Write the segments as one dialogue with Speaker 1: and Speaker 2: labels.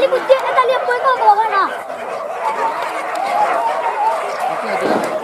Speaker 1: Tali kucing na tali apa kau bawa na?
Speaker 2: Okey, ada.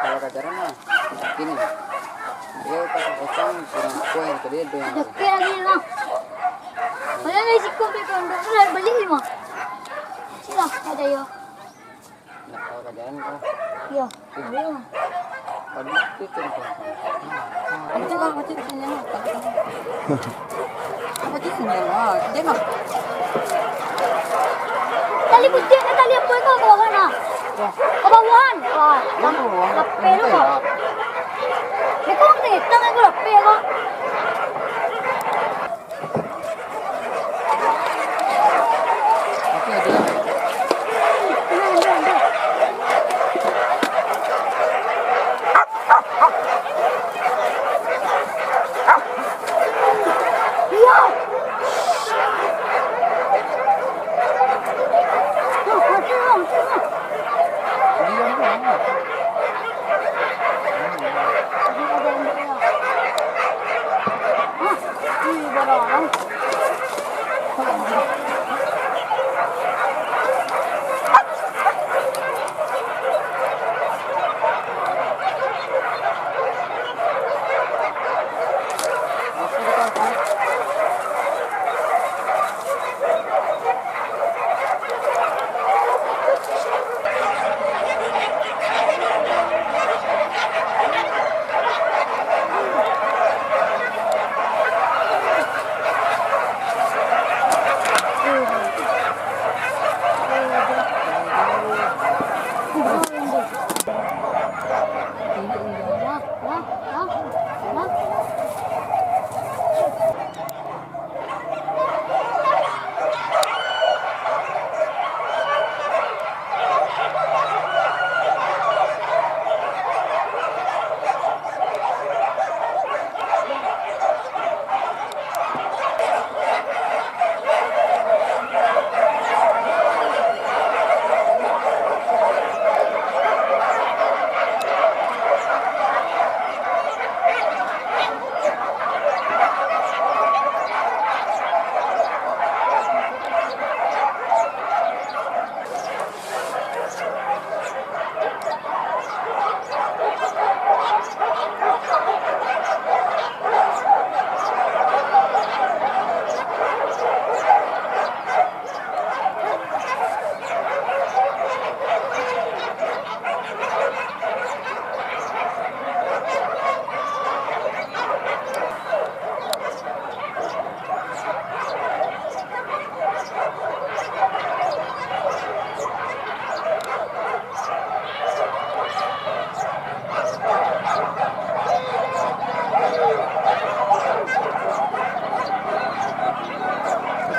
Speaker 2: Kalau kacaran mah gini, dia pakai kacang kurang kuat tadi itu yang.
Speaker 1: Dekat lagi lah. Mana ni si kopi pondok tu beli ni mah. Sila ada yo.
Speaker 2: Nah, kalau kacaran kau,
Speaker 1: Yo, beli mah.
Speaker 2: kalau itu contoh.
Speaker 3: Itu kan macam sini lah. Macam sini lah. Dia mah.
Speaker 1: Tali kucing na tali apa kau bawa na? Kabawan. Ah, lape lu kau. Ikaw ang tangan ko lape ko.
Speaker 2: Okey, ada.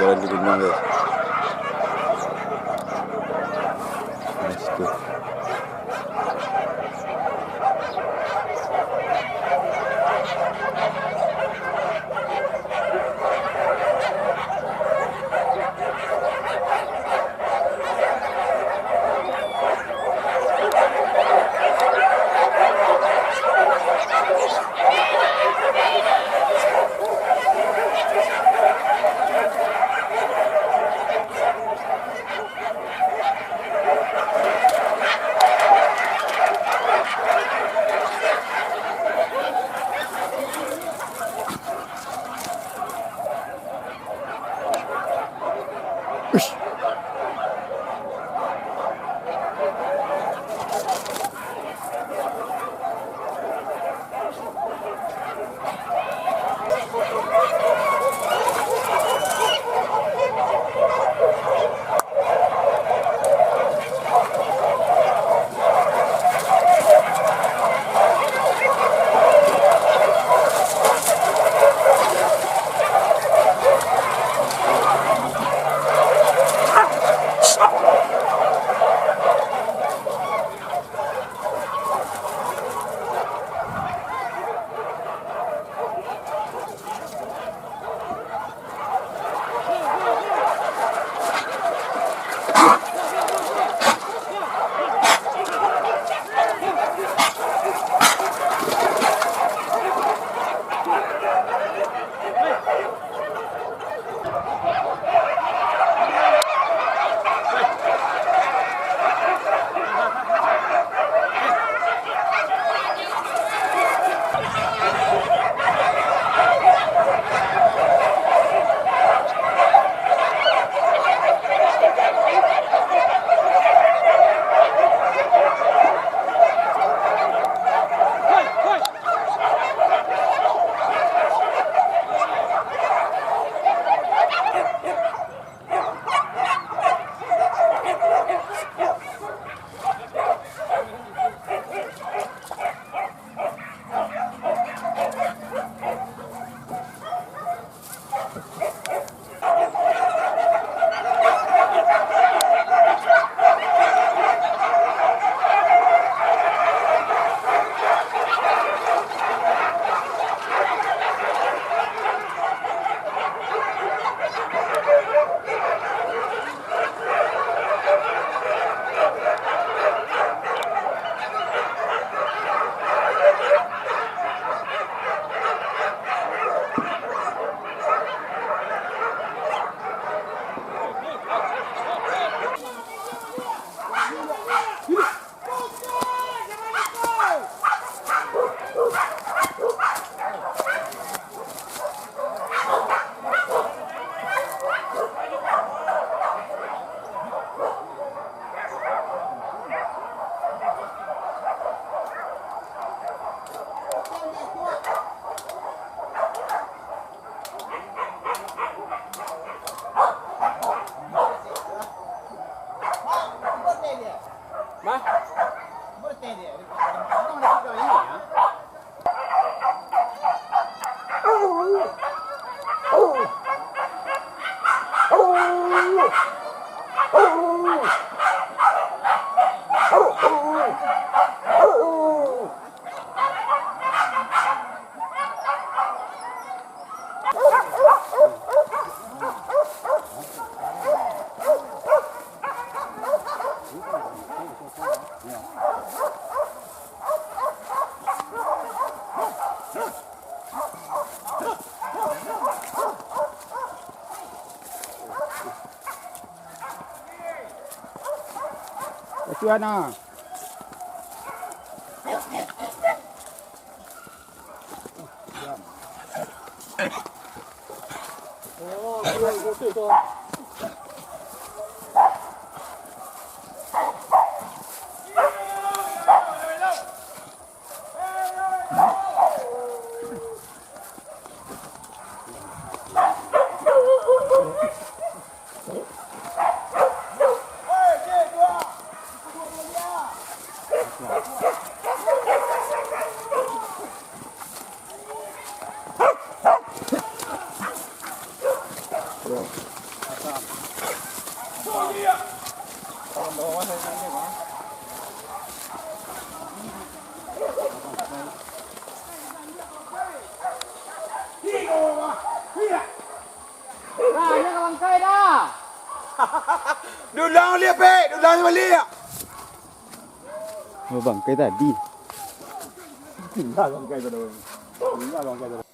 Speaker 4: Jalan di Gunung guys. Nice tuh.
Speaker 2: เชื่อนะดูลองเรียบเป้ดูลองมาเรียบมาบังไกลแต่ดีถึงได้ลองไกลไปเลยถึงได้ลองไกลไปเลย